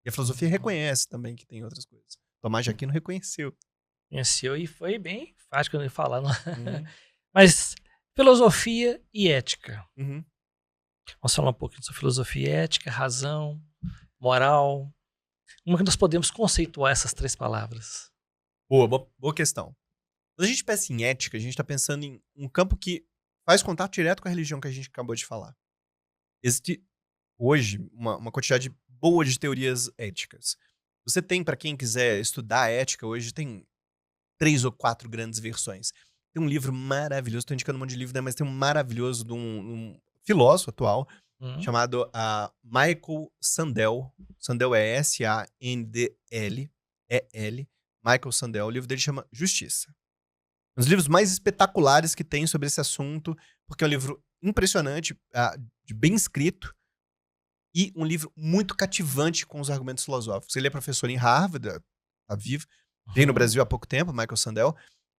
E a filosofia Uhum. reconhece também que tem outras coisas. Tomás de Aquino reconheceu. Venceu e foi bem enfático em falar. Não? Uhum, Mas filosofia e ética. uhum. Vamos falar um pouquinho sobre filosofia e ética, razão, moral. Como é que nós podemos conceituar essas três palavras? Boa questão. Quando a gente pensa em ética, a gente está pensando em um campo que faz contato direto com a religião que a gente acabou de falar. Existe hoje uma quantidade boa de teorias éticas. Você tem, para quem quiser estudar ética, hoje tem 3 ou 4 grandes versões. Tem um livro maravilhoso, estou indicando um monte de livro, né, mas tem um maravilhoso de um filósofo atual Hum? chamado Michael Sandel. Sandel é Sandel, E-L. Michael Sandel. O livro dele chama Justiça. Um dos livros mais espetaculares que tem sobre esse assunto, porque é um livro impressionante, de bem escrito, e um livro muito cativante com os argumentos filosóficos. Ele é professor em Harvard, tá vivo, veio no Uhum. Brasil há pouco tempo, Michael Sandel,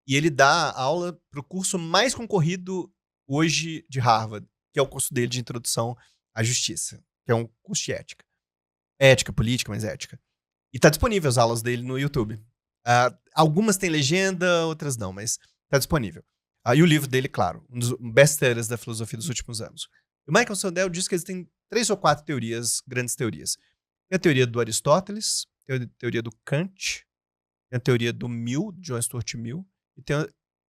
e ele dá aula para o curso mais concorrido hoje de Harvard, que é o curso dele de Introdução à Justiça, que é um curso de ética. Ética, política, mas ética. E tá disponível as aulas dele no YouTube. Algumas têm legenda, outras não, mas tá disponível. E o livro dele, claro, um dos best-sellers da filosofia dos últimos anos. O Michael Sandel diz que existem 3 ou 4 teorias, grandes teorias. Tem a teoria do Aristóteles, tem a teoria do Kant, tem a teoria do Mill, John Stuart Mill, e tem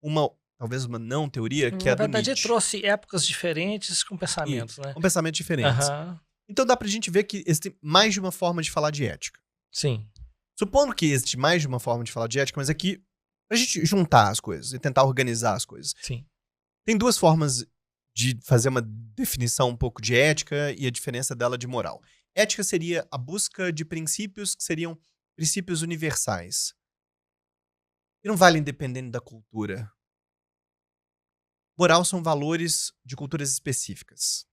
uma, talvez uma não teoria, que é Na a do verdade, ele Nietzsche. trouxe épocas diferentes com E pensamentos, né? com pensamentos diferentes. Aham. Então dá pra gente ver que existe mais de uma forma de falar de ética. Sim, Supondo que existe mais de uma forma de falar de ética, mas aqui, pra gente juntar as coisas e tentar organizar as coisas. sim. Tem 2 formas de fazer uma definição um pouco de ética e a diferença dela de moral. Ética seria a busca de princípios que seriam princípios universais. E não valem dependendo da cultura. Moral são valores de culturas específicas.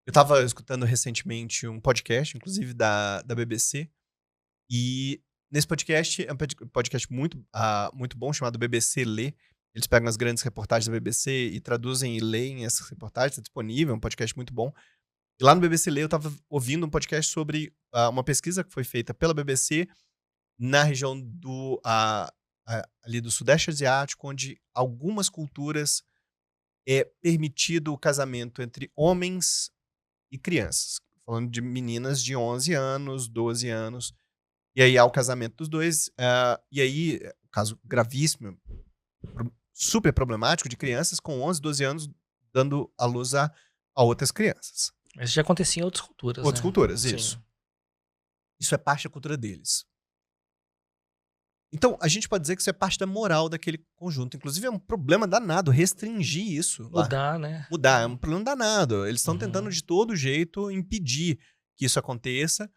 Eu estava escutando recentemente um podcast, inclusive da BBC, e nesse podcast, é um podcast muito bom, chamado BBC Lê. Eles pegam as grandes reportagens da BBC e traduzem e leem essas reportagens, está disponível, é um podcast muito bom. E lá no BBC Lê eu estava ouvindo um podcast sobre uma pesquisa que foi feita pela BBC na região ali do Sudeste Asiático, onde algumas culturas é permitido o casamento entre homens e crianças. Falando de meninas de 11 anos, 12 anos. E aí há o casamento dos dois. E aí, caso gravíssimo, super problemático, de crianças com 11, 12 anos dando à luz a outras crianças. Isso já acontecia em outras culturas, Outras né? culturas, Sim. isso. Isso é parte da cultura deles. Então, a gente pode dizer que isso é parte da moral daquele conjunto. Inclusive, é um problema danado restringir isso lá. Mudar, né? Mudar, é um problema danado. Eles estão tentando Uhum. de todo jeito impedir que isso aconteça,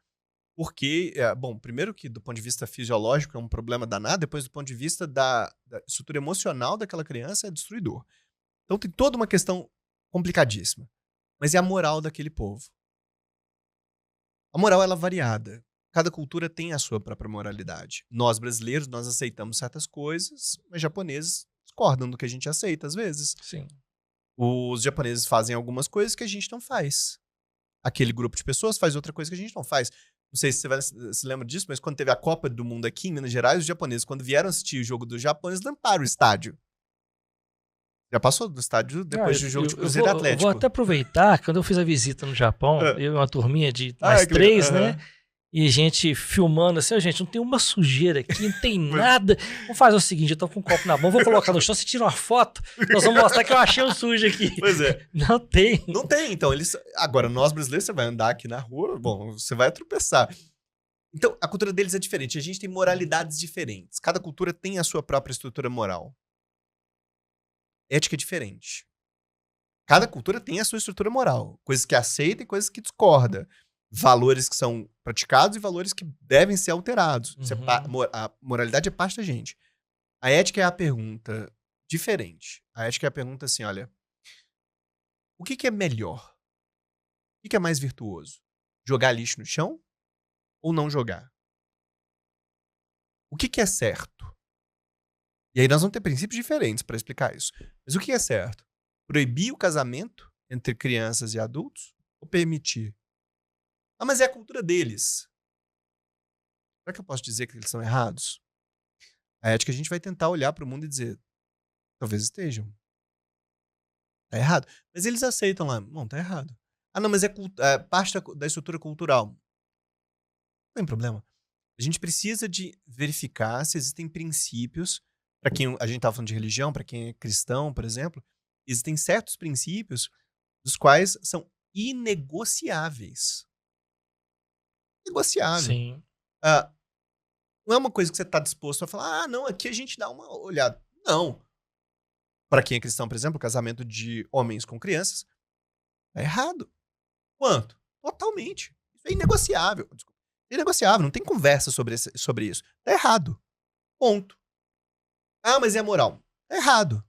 porque, bom, primeiro que do ponto de vista fisiológico é um problema danado, depois do ponto de vista da estrutura emocional daquela criança é destruidor. Então tem toda uma questão complicadíssima. Mas é a moral daquele povo. A moral, ela é variada. Cada cultura tem a sua própria moralidade. Nós, brasileiros, nós aceitamos certas coisas, mas japoneses discordam do que a gente aceita, às vezes. Sim. Os japoneses fazem algumas coisas que a gente não faz. Aquele grupo de pessoas faz outra coisa que a gente não faz. Não sei se você se lembra disso, mas quando teve a Copa do Mundo aqui em Minas Gerais, os japoneses, quando vieram assistir o jogo do Japão, eles limparam o estádio. Já passou do estádio Ah, depois do jogo de eu Cruzeiro e vou Atlético. até aproveitar, quando eu fiz a visita no Japão, Ah, eu e uma turminha de ah, mais que legal. três, né? Aham. E gente filmando assim, ó, gente, não tem uma sujeira aqui, não tem nada. Vamos fazer o seguinte, eu tô com um copo na mão, vou colocar no chão, você tira uma foto, nós vamos mostrar que eu achei um sujo aqui. Pois é. Não tem. Não tem, então. Agora, nós brasileiros, você vai andar aqui na rua, bom, você vai tropeçar. Então, a cultura deles é diferente. A gente tem moralidades diferentes. Cada cultura tem a sua própria estrutura moral. Ética é diferente. Cada cultura tem a sua estrutura moral. Coisas que aceita e coisas que discorda. Valores que são praticados e valores que devem ser alterados. Isso Uhum. a moralidade é parte da gente. A ética é a pergunta diferente. A ética é a pergunta assim, olha, o que é melhor? O que é mais virtuoso? Jogar lixo no chão ou não jogar? O que é certo? E aí nós vamos ter princípios diferentes para explicar isso. Mas o que é certo? Proibir o casamento entre crianças e adultos ou permitir? Ah, mas é a cultura deles. será que eu posso dizer que eles estão errados? A ética, a gente vai tentar olhar para o mundo e dizer, talvez estejam. Tá errado. Mas eles aceitam lá, não, tá errado. Ah, não, mas é parte da estrutura cultural. Não tem problema. A gente precisa de verificar se existem princípios, para quem a gente tava falando de religião, para quem é cristão, por exemplo, existem certos princípios dos quais são inegociáveis. Negociável. Sim. Não é uma coisa que você tá disposto a falar, não, aqui a gente dá uma olhada. Não. Para quem é cristão, por exemplo, o casamento de homens com crianças é errado. Quanto? Totalmente. Isso é inegociável. Desculpa. É inegociável, não tem conversa sobre isso. Tá errado. Ponto. Ah, mas é moral. Tá errado.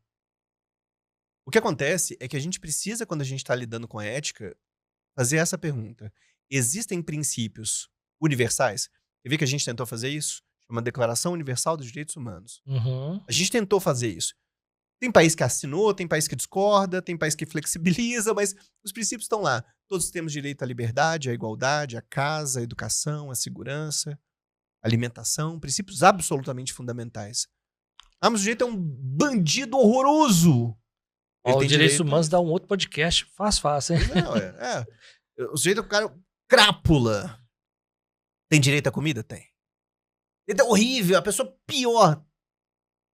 O que acontece é que a gente precisa, quando a gente está lidando com a ética, fazer essa pergunta. Existem princípios universais? Você vê que a gente tentou fazer isso? Chama Declaração Universal dos Direitos Humanos. Uhum. A gente tentou fazer isso. Tem país que assinou, tem país que discorda, tem país que flexibiliza, mas os princípios estão lá. Todos temos direito à liberdade, à igualdade, à casa, à educação, à segurança, à alimentação, princípios absolutamente fundamentais. Ah, mas o sujeito é um bandido horroroso. Ele Ó, tem os direitos direito... humanos dá um outro podcast. Fácil, hein? Não, o sujeito é um cara crápula. Tem direito à comida? Tem. Ele é horrível, a pessoa pior.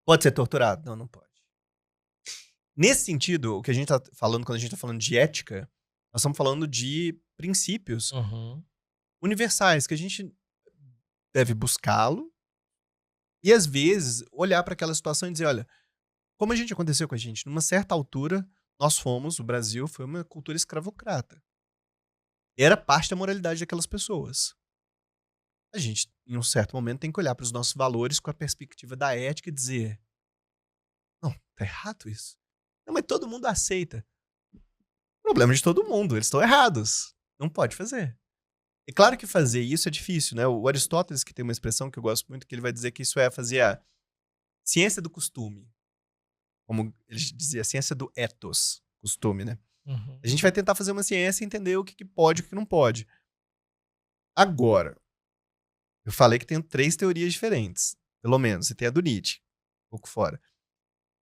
Pode ser torturado? Não, não pode. Nesse sentido, o que a gente tá falando quando a gente tá falando de ética, nós estamos falando de princípios universais, que a gente deve buscá-lo e, às vezes, olhar para aquela situação e dizer, olha, como a gente aconteceu com a gente? Numa certa altura, o Brasil foi uma cultura escravocrata. Era parte da moralidade daquelas pessoas. A gente, em um certo momento, tem que olhar para os nossos valores com a perspectiva da ética e dizer, não, tá errado isso. Não, mas todo mundo aceita. Problema de todo mundo, eles estão errados. Não pode fazer. É claro que fazer isso é difícil, né? O Aristóteles, que tem uma expressão que eu gosto muito, que ele vai dizer que isso é fazer a ciência do costume. Como ele dizia, a ciência do ethos, costume, né? Uhum. A gente vai tentar fazer uma ciência e entender o que pode e o que não pode. Agora, eu falei que tem 3 teorias diferentes, pelo menos. Você tem a do Nietzsche, um pouco fora.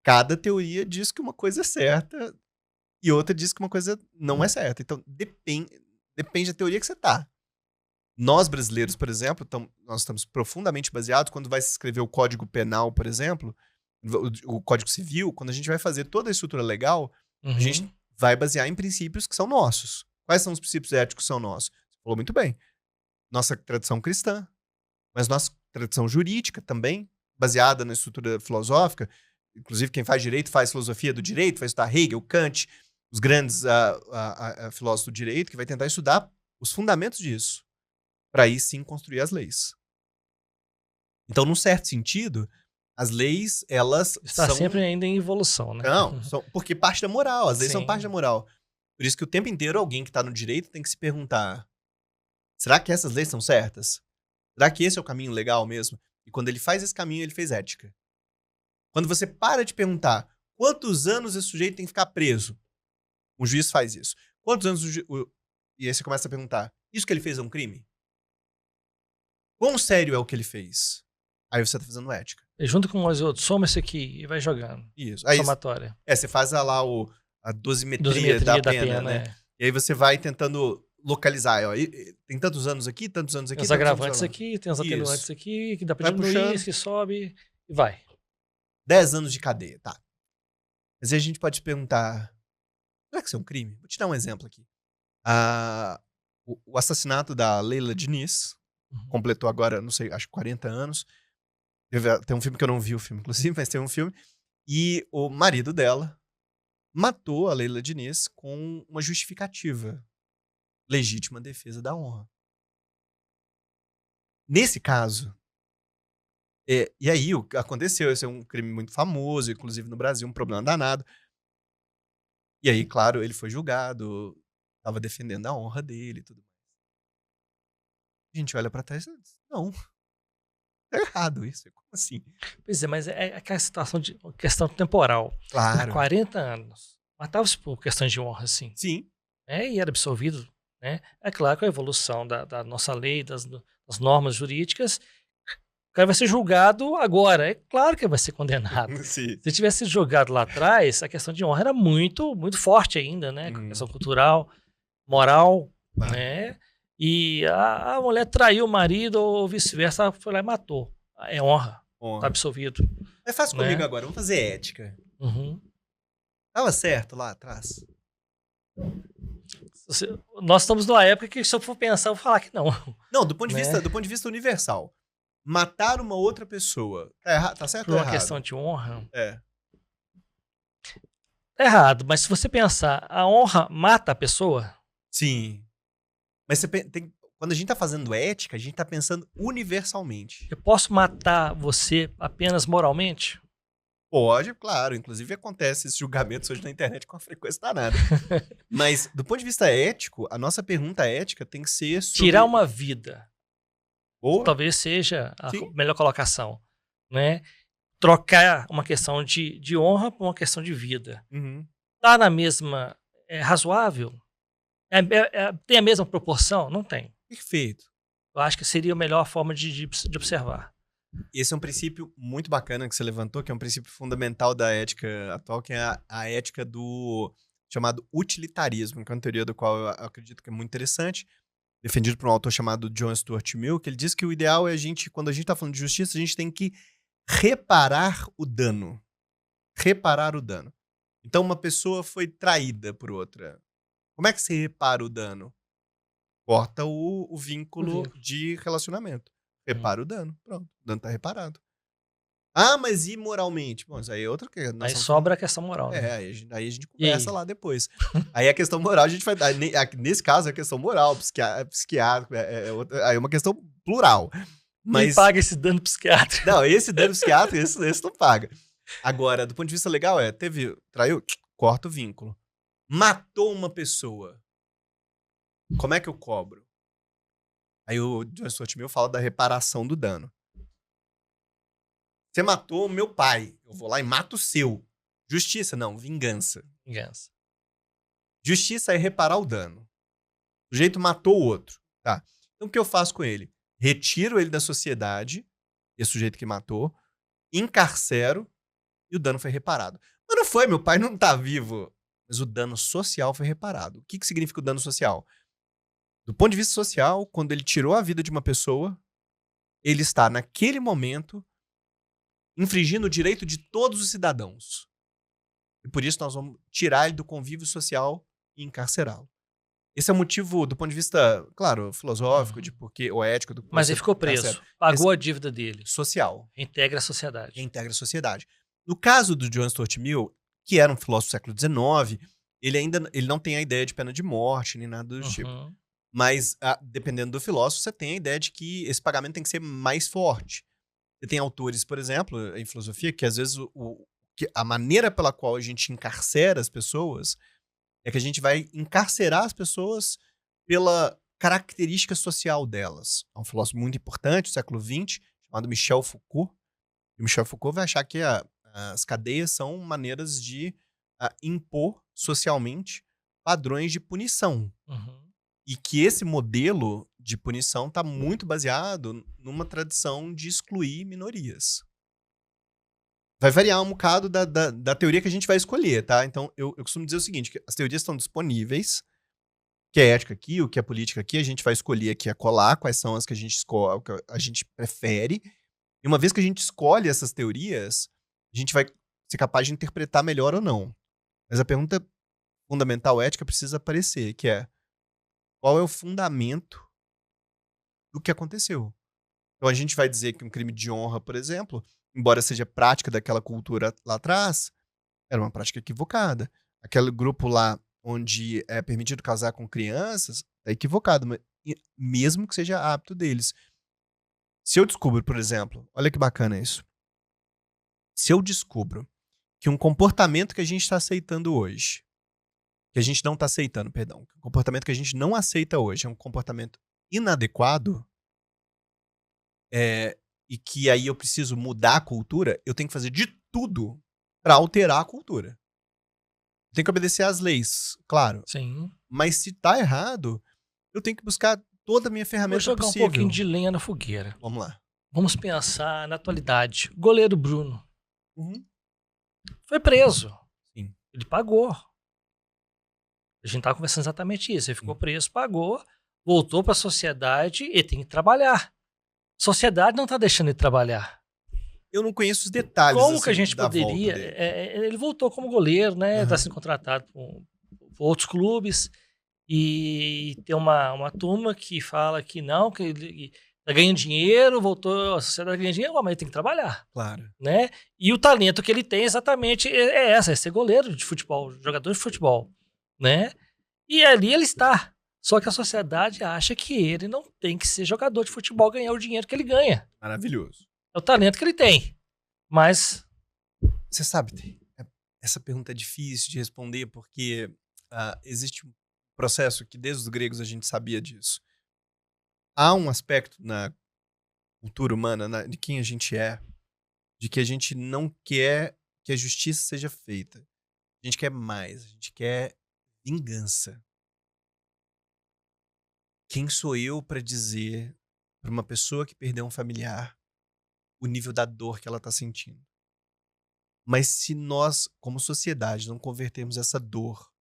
Cada teoria diz que uma coisa é certa e outra diz que uma coisa não é certa. Então, depende da teoria que você tá. Nós, brasileiros, por exemplo, nós estamos profundamente baseados, quando vai se escrever o Código Penal, por exemplo, o Código Civil, quando a gente vai fazer toda a estrutura legal, a gente vai basear em princípios que são nossos. Quais são os princípios éticos que são nossos? Você falou muito bem. Nossa tradição cristã, mas nossa tradição jurídica também, baseada na estrutura filosófica. Inclusive, quem faz direito faz filosofia do direito, vai estudar Hegel, Kant, os grandes filósofos do direito, que vai tentar estudar os fundamentos disso, para aí sim construir as leis. Então, num certo sentido, as leis, elas Está sempre ainda em evolução, né? Não, porque parte da moral, as leis são Sim. parte da moral. Por isso que o tempo inteiro alguém que está no direito tem que se perguntar, será que essas leis são certas? Será que esse é o caminho legal mesmo? E quando ele faz esse caminho, ele fez ética. Quando você para de perguntar quantos anos esse sujeito tem que ficar preso, um juiz faz isso. Quantos anos e aí você começa a perguntar, isso que ele fez é um crime? Quão sério é o que ele fez? Aí você tá fazendo ética. E junto com os outros, soma esse aqui e vai jogando. Isso. Aí, somatória. você faz lá a dosimetria da pena, né? É. E aí você vai tentando localizar. Ó, tem tantos anos aqui, tantos anos aqui. Tem os agravantes aqui, tem os atenuantes aqui, que dá pra diminuir, esse que sobe e vai. 10 anos de cadeia, tá. Mas aí a gente pode se perguntar, será que isso é um crime? Vou te dar um exemplo aqui. O assassinato da Leila Diniz completou agora, não sei, acho que 40 anos. Tem um filme que eu não vi o filme, inclusive, mas tem um filme. E o marido dela matou a Leila Diniz com uma justificativa. Legítima defesa da honra. Nesse caso, e aí o que aconteceu? Esse é um crime muito famoso, inclusive no Brasil, um problema danado. E aí, claro, ele foi julgado, estava defendendo a honra dele e tudo mais. A gente olha pra trás e diz, não, tá errado isso, como assim? Pois é, mas é aquela situação de questão temporal. Claro. Há 40 anos, matava-se por questões de honra, assim. Sim. E era absolvido, né? É claro que a evolução da nossa lei, das normas jurídicas, cara vai ser julgado agora. É claro que ele vai ser condenado. Sim. Se tivesse sido julgado lá atrás, a questão de honra era muito, muito forte ainda, né? A questão cultural, moral, né? E a mulher traiu o marido ou vice-versa, ela foi lá e matou. É honra. Tá absolvido. Mas faz comigo agora, vamos fazer ética. Tava certo lá atrás? Nós estamos numa época que, se eu for pensar, eu vou falar que não. Não, do ponto de vista universal. Matar uma outra pessoa. Tá certo ou Por errado? uma questão de honra. É. Tá errado, mas se você pensar, a honra mata a pessoa? Sim. Mas você quando a gente tá fazendo ética, a gente tá pensando universalmente. Eu posso matar você apenas moralmente? Pode, claro. Inclusive acontece esses julgamentos hoje na internet com uma frequência danada. Mas, do ponto de vista ético, a nossa pergunta ética tem que ser sobre... Tirar uma vida. Ou... Talvez seja a melhor colocação, né? Trocar uma questão de honra por uma questão de vida. Tá na mesma... É razoável? Tem a mesma proporção? Não tem. Perfeito. Eu acho que seria a melhor forma de observar. Esse é um princípio muito bacana que você levantou, que é um princípio fundamental da ética atual, que é a ética do chamado utilitarismo, que é uma teoria do qual eu acredito que é muito interessante, defendido por um autor chamado John Stuart Mill, que ele diz que o ideal é quando a gente está falando de justiça, a gente tem que reparar o dano. Reparar o dano. Então, uma pessoa foi traída por outra. Como é que você repara o dano? Corta o vínculo de relacionamento. Repara o dano. Pronto. O dano tá reparado. Ah, mas e moralmente? Bom, isso aí é outra coisa. Aí sobra a questão moral. Né? Aí a gente conversa lá depois. Aí a questão moral, a gente vai... Nesse caso, é a questão moral, psiquiátrica, aí é uma questão plural. Mas... Quem paga esse dano psiquiátrico? Não, esse dano psiquiátrico, esse não paga. Agora, do ponto de vista legal, traiu, corta o vínculo. Matou uma pessoa. Como é que eu cobro? Aí o John Stuart Mill fala da reparação do dano. Você matou o meu pai. Eu vou lá e mato o seu. Justiça, não. Vingança. Justiça é reparar o dano. O sujeito matou o outro. Tá. Então o que eu faço com ele? Retiro ele da sociedade, esse sujeito que matou, encarcero e o dano foi reparado. Mas não foi, meu pai não tá vivo. Mas o dano social foi reparado. O que significa o dano social? Do ponto de vista social, quando ele tirou a vida de uma pessoa, ele está, naquele momento, infringindo o direito de todos os cidadãos. E por isso nós vamos tirar ele do convívio social e encarcerá-lo. Esse é o motivo, do ponto de vista, claro, filosófico, ou ético. Mas ele ficou preso. Pagou a dívida dele. Social. Reintegra a sociedade. Reintegra a sociedade. No caso do John Stuart Mill, que era um filósofo do século XIX, ele não tem a ideia de pena de morte, nem nada do tipo. Mas, dependendo do filósofo, você tem a ideia de que esse pagamento tem que ser mais forte. Você tem autores, por exemplo, em filosofia, que às vezes a maneira pela qual a gente encarcera as pessoas é que a gente vai encarcerar as pessoas pela característica social delas. É um filósofo muito importante do século XX, chamado Michel Foucault. E Michel Foucault vai achar que as cadeias são maneiras de impor socialmente padrões de punição. E que esse modelo de punição está muito baseado numa tradição de excluir minorias. Vai variar um bocado da teoria que a gente vai escolher, tá? Então, eu costumo dizer o seguinte, que as teorias estão disponíveis, o que é ética aqui, o que é política aqui, a gente vai escolher aqui a colar, quais são as que a gente escolhe, que a gente prefere. E uma vez que a gente escolhe essas teorias, a gente vai ser capaz de interpretar melhor ou não. Mas a pergunta fundamental ética precisa aparecer, que é: qual é o fundamento do que aconteceu? Então a gente vai dizer que um crime de honra, por exemplo, embora seja prática daquela cultura lá atrás, era uma prática equivocada. Aquele grupo lá onde é permitido casar com crianças é equivocado, mesmo que seja hábito deles. Se eu descubro, por exemplo, olha que bacana isso. Se eu descubro que um comportamento que a gente está aceitando hoje, que a gente não está aceitando, perdão, o comportamento que a gente não aceita hoje é um comportamento inadequado, e que aí eu preciso mudar a cultura, eu tenho que fazer de tudo para alterar a cultura. Eu tenho que obedecer às leis, claro. Sim. Mas se tá errado, eu tenho que buscar toda a minha ferramenta possível. Vou jogar um pouquinho de lenha na fogueira. Vamos lá. Vamos pensar na atualidade. O goleiro Bruno foi preso. Sim. Ele pagou. A gente estava conversando exatamente isso. Ele ficou preso, pagou, voltou para a sociedade e tem que trabalhar. A sociedade não está deixando ele trabalhar. Eu não conheço os detalhes. Como assim, que a gente da poderia... volta dele. ele voltou como goleiro, né? Está sendo contratado por outros clubes e tem uma turma que fala que não, que ele tá ganhando dinheiro, voltou, a sociedade ganha dinheiro, mas ele tem que trabalhar. Claro. Né? E o talento que ele tem exatamente é ser goleiro de futebol, jogador de futebol. Né? E ali ele está. Só que a sociedade acha que ele não tem que ser jogador de futebol, ganhar o dinheiro que ele ganha. Maravilhoso. É o talento que ele tem. Mas... Você sabe, essa pergunta é difícil de responder porque existe um processo que desde os gregos a gente sabia disso. Há um aspecto na cultura humana, de quem a gente é, de que a gente não quer que a justiça seja feita. A gente quer mais, a gente quer vingança. Quem sou eu para dizer para uma pessoa que perdeu um familiar o nível da dor que ela está sentindo? Mas se nós, como sociedade, não convertermos essa dor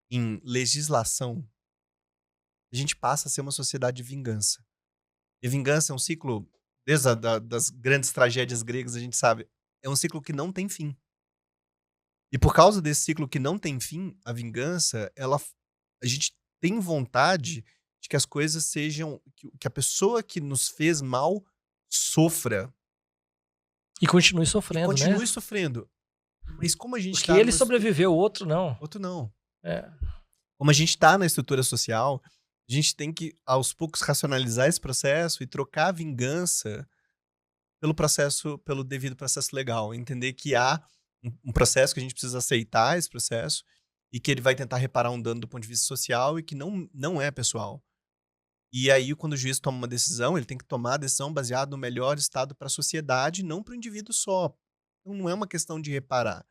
em legislação, a gente passa a ser uma sociedade de vingança. E vingança é um ciclo, desde das grandes tragédias gregas, a gente sabe, é um ciclo que não tem fim. E por causa desse ciclo que não tem fim, a vingança, a gente tem vontade de que as coisas sejam, que a pessoa que nos fez mal sofra. E continue sofrendo, Continue sofrendo. Mas como a gente Porque ele sobreviveu, o outro não. Outro não. É. Como a gente está na estrutura social, a gente tem que, aos poucos, racionalizar esse processo e trocar a vingança pelo devido processo legal. Entender que há um processo que a gente precisa aceitar esse processo e que ele vai tentar reparar um dano do ponto de vista social e que não é pessoal. E aí, quando o juiz toma uma decisão, ele tem que tomar a decisão baseada no melhor estado para a sociedade, não para o indivíduo só. Então, não é uma questão de reparar.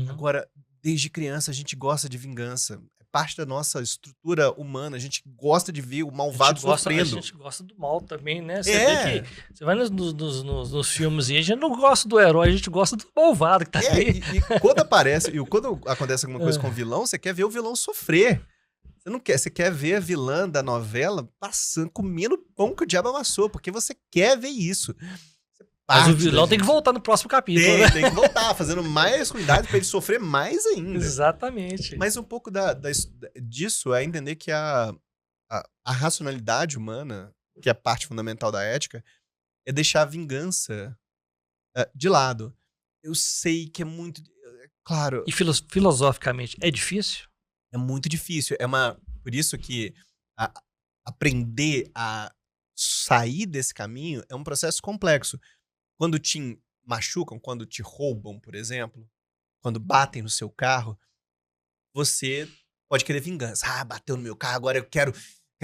Agora, desde criança, a gente gosta de vingança. É parte da nossa estrutura humana. A gente gosta de ver o malvado sofrendo. A gente gosta do mal também, né? Você vai nos filmes e a gente não gosta do herói, a gente gosta do malvado que tá ali. E quando acontece alguma coisa com o vilão, você quer ver o vilão sofrer. Você quer ver a vilã da novela comendo pão que o diabo amassou, porque você quer ver isso. Mas o vilão tem que voltar no próximo capítulo, né? Tem que voltar, fazendo mais ruindade pra ele sofrer mais ainda. Exatamente. Mas um pouco disso é entender que a racionalidade humana, que é a parte fundamental da ética, é deixar a vingança de lado. Eu sei que é muito... Claro... E filosoficamente, é difícil? É muito difícil. Por isso que aprender a sair desse caminho é um processo complexo. Quando te machucam, quando te roubam, por exemplo, quando batem no seu carro, você pode querer vingança. Bateu no meu carro, agora eu quero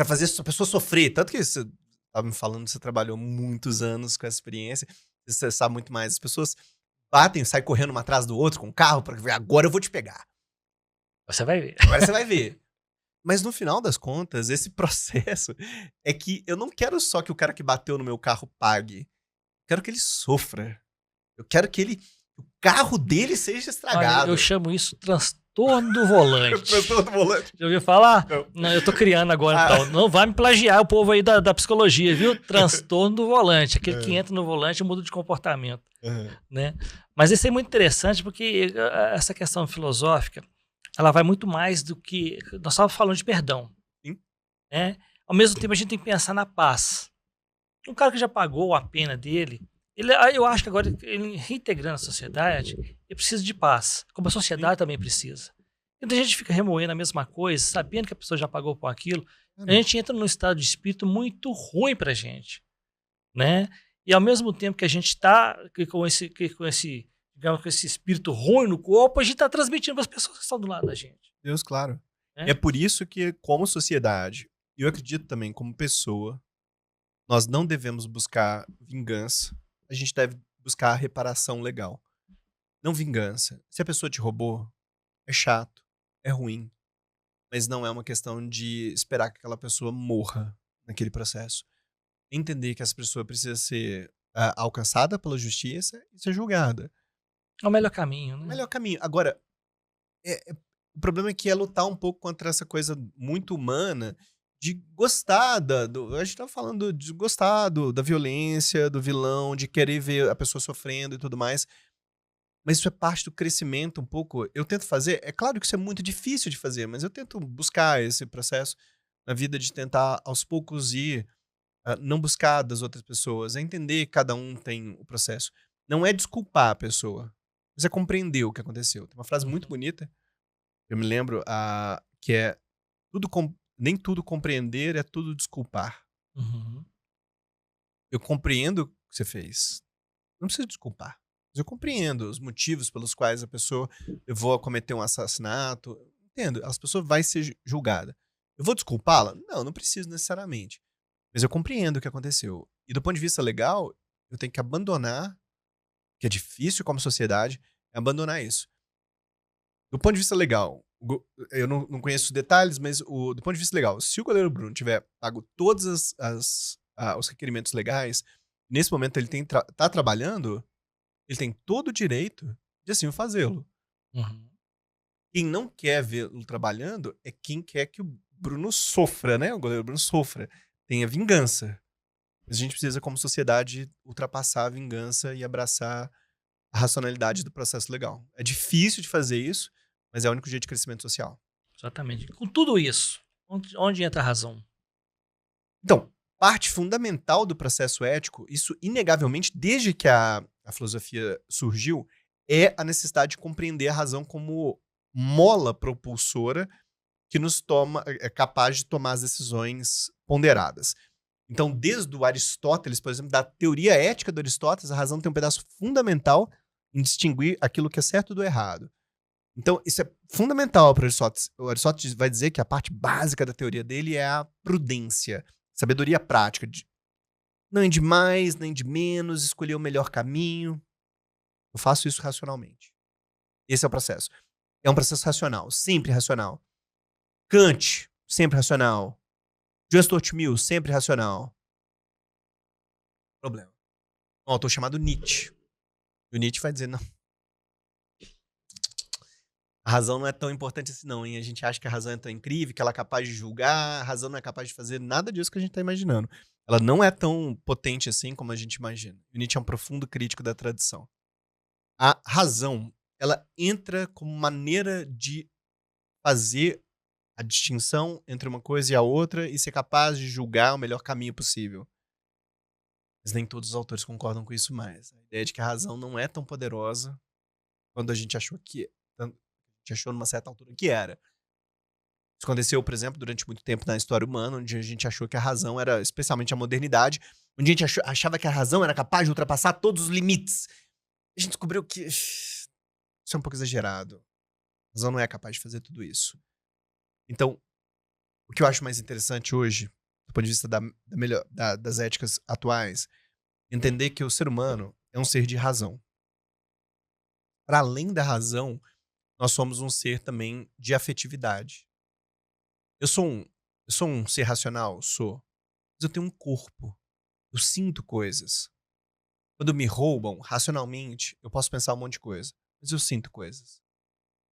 fazer essa pessoa sofrer. Tanto que você estava me falando, você trabalhou muitos anos com essa experiência, você sabe muito mais. As pessoas batem, saem correndo uma atrás do outro com o carro para ver, agora eu vou te pegar. Você vai ver. Agora você vai ver. Mas no final das contas, esse processo é que eu não quero só que o cara que bateu no meu carro pague. Eu quero que ele sofra. Eu quero que o carro dele seja estragado. Olha, eu chamo isso transtorno do volante. Transtorno do volante. Já ouviu falar? Não, eu tô criando agora, então. Não vai me plagiar o povo aí da psicologia, viu? Transtorno do volante. Aquele que entra no volante muda de comportamento. Né? Mas isso é muito interessante porque essa questão filosófica, ela vai muito mais do que... Nós estávamos falando de perdão. Sim. Né? Ao mesmo tempo, a gente tem que pensar na paz. Um cara que já pagou a pena dele, eu acho que agora, ele reintegrando a sociedade, ele precisa de paz, como a sociedade também precisa. Então a gente fica remoendo a mesma coisa, sabendo que a pessoa já pagou por aquilo, a gente entra num estado de espírito muito ruim pra gente. Né? E ao mesmo tempo que a gente está com esse espírito ruim no corpo, a gente está transmitindo para as pessoas que estão do lado da gente. Deus, claro. É por isso que, como sociedade, e eu acredito também como pessoa, nós não devemos buscar vingança, a gente deve buscar a reparação legal. Não vingança. Se a pessoa te roubou, é chato, é ruim, mas não é uma questão de esperar que aquela pessoa morra naquele processo. entender que essa pessoa precisa ser alcançada pela justiça e ser julgada. É o melhor caminho, O né? melhor caminho. Agora, o problema é que é lutar um pouco contra essa coisa muito humana de gostar a gente tá falando de gostar da violência, do vilão, de querer ver a pessoa sofrendo e tudo mais. Mas isso é parte do crescimento um pouco. Eu tento fazer, é claro que isso é muito difícil de fazer, mas eu tento buscar esse processo na vida de tentar aos poucos ir, não buscar das outras pessoas, é entender que cada um tem o processo. Não é desculpar a pessoa, mas é compreender o que aconteceu. Tem uma frase muito Uhum. bonita, eu me lembro, que é nem tudo compreender é tudo desculpar. Uhum. Eu compreendo o que você fez. Não precisa desculpar. Mas eu compreendo os motivos pelos quais a pessoa levou a cometer um assassinato. Entendo, as pessoas vai ser julgada. Eu vou desculpá-la? Não preciso necessariamente. Mas eu compreendo o que aconteceu. E do ponto de vista legal, eu tenho que abandonar, que é difícil como sociedade, é abandonar isso. Do ponto de vista legal, eu não conheço os detalhes, mas do ponto de vista legal, se o goleiro Bruno tiver pago todos os requerimentos legais, nesse momento ele tá trabalhando, ele tem todo o direito de assim fazê-lo. Uhum. Quem não quer vê-lo trabalhando é quem quer que o Bruno sofra, né? O goleiro Bruno sofra, tenha vingança. Mas a gente precisa, como sociedade, ultrapassar a vingança e abraçar a racionalidade do processo legal. É difícil de fazer isso, mas é o único jeito de crescimento social. Exatamente. Com tudo isso, onde entra a razão? Então, parte fundamental do processo ético, isso inegavelmente, desde que a filosofia surgiu, é a necessidade de compreender a razão como mola propulsora que é capaz de tomar as decisões ponderadas. Então, desde o Aristóteles, por exemplo, da teoria ética do Aristóteles, a razão tem um pedaço fundamental em distinguir aquilo que é certo do errado. Então, isso é fundamental para o Aristóteles. O Aristóteles vai dizer que a parte básica da teoria dele é a prudência, sabedoria prática, de nem de mais, nem de menos, escolher o melhor caminho. Eu faço isso racionalmente. Esse é o processo. É um processo racional, sempre racional. Kant, sempre racional. John Stuart Mill, sempre racional. Problema. Um autor chamado Nietzsche. E o Nietzsche vai dizer, não. A razão não é tão importante assim não, hein? A gente acha que a razão é tão incrível, que ela é capaz de julgar, a razão não é capaz de fazer nada disso que a gente tá imaginando. Ela não é tão potente assim como a gente imagina. O Nietzsche é um profundo crítico da tradição. A razão, ela entra como maneira de fazer a distinção entre uma coisa e a outra e ser capaz de julgar o melhor caminho possível. Mas nem todos os autores concordam com isso mais. A ideia de que a razão não é tão poderosa quando a gente achou que... A gente achou numa certa altura que era. Isso aconteceu, por exemplo, durante muito tempo na história humana, onde a gente achou que a razão era, especialmente a modernidade, onde a gente achava que a razão era capaz de ultrapassar todos os limites. A gente descobriu que isso é um pouco exagerado. A razão não é capaz de fazer tudo isso. Então, o que eu acho mais interessante hoje, do ponto de vista das éticas atuais, entender que o ser humano é um ser de razão. Para além da razão, nós somos um ser também de afetividade. Eu sou um ser racional? Sou. Mas eu tenho um corpo. Eu sinto coisas. Quando me roubam, racionalmente, eu posso pensar um monte de coisa. Mas eu sinto coisas.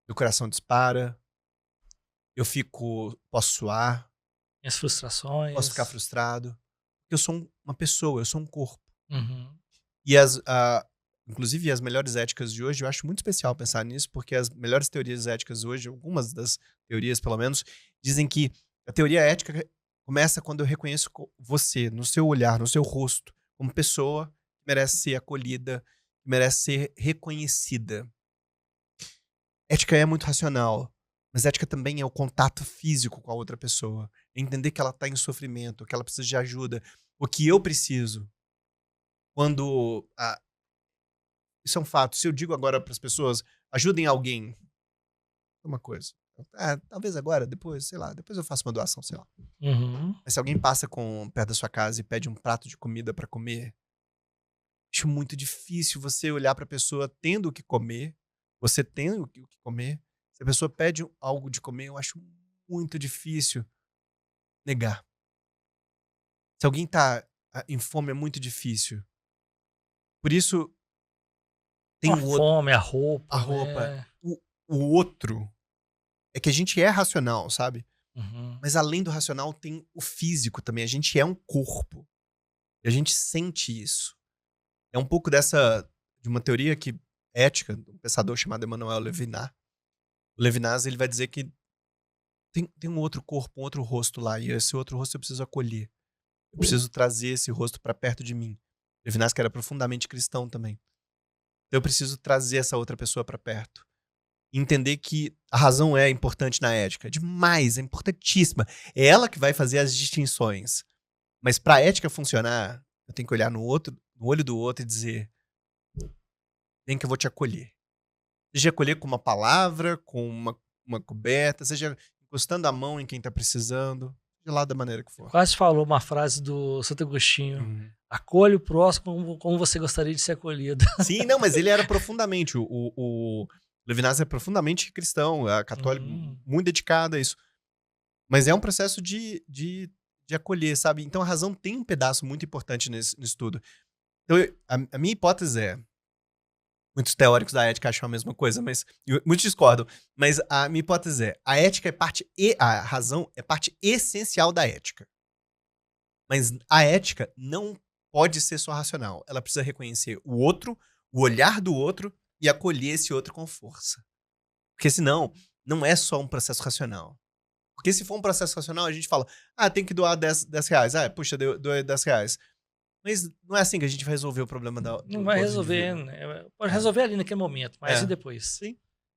Meu coração dispara. Posso suar. As frustrações. Posso ficar frustrado. Eu sou uma pessoa, eu sou um corpo. Uhum. E inclusive as melhores éticas de hoje, eu acho muito especial pensar nisso, porque as melhores teorias éticas hoje, algumas das teorias pelo menos, dizem que a teoria ética começa quando eu reconheço você, no seu olhar, no seu rosto, como pessoa que merece ser acolhida, que merece ser reconhecida. Ética é muito racional, mas ética também é o contato físico com a outra pessoa. É entender que ela está em sofrimento, que ela precisa de ajuda, o que eu preciso. Quando... isso é um fato. Se eu digo agora para as pessoas, ajudem alguém, é uma coisa. Talvez agora, depois, sei lá, depois eu faço uma doação, sei lá. Uhum. Mas se alguém passa perto da sua casa e pede um prato de comida para comer, acho muito difícil você olhar para a pessoa tendo o que comer, você tendo o que comer. Se a pessoa pede algo de comer, eu acho muito difícil negar. Se alguém tá em fome é muito difícil. Por isso, tem A o outro. fome, a roupa. A roupa. Né? O outro é que a gente é racional, sabe? Uhum. Mas além do racional, tem o físico também. A gente é um corpo. E a gente sente isso. É um pouco de uma teoria ética, um pensador chamado Emmanuel Levinas. O Levinas, ele vai dizer que tem um outro corpo, um outro rosto lá. E esse outro rosto eu preciso acolher. Eu preciso trazer esse rosto para perto de mim. Levinas, que era profundamente cristão também. Então eu preciso trazer essa outra pessoa para perto. E entender que a razão é importante na ética. Demais, é importantíssima. É ela que vai fazer as distinções. Mas para a ética funcionar, eu tenho que olhar no olho do outro e dizer: vem que eu vou te acolher. Seja acolher com uma palavra, com uma coberta, seja encostando a mão em quem tá precisando, seja lá da maneira que for. Quase falou uma frase do Santo Agostinho. Acolhe o próximo como você gostaria de ser acolhido. Sim, não, mas ele era profundamente, o Levinas é profundamente cristão, católico, muito dedicado a isso. Mas é um processo de acolher, sabe? Então a razão tem um pedaço muito importante nisso tudo. Então a minha hipótese é, muitos teóricos da ética acham a mesma coisa, mas muitos discordam. Mas a minha hipótese é, a razão é parte essencial da ética. Mas a ética não pode ser só racional. Ela precisa reconhecer o outro, o olhar do outro e acolher esse outro com força. Porque senão, não é só um processo racional. Porque se for um processo racional, a gente fala, tem que doar 10 reais. Puxa, doei 10 reais. Mas não é assim que a gente vai resolver o problema do Não vai do resolver, indivíduo. né? Pode resolver ali naquele momento, mas e depois? Sim.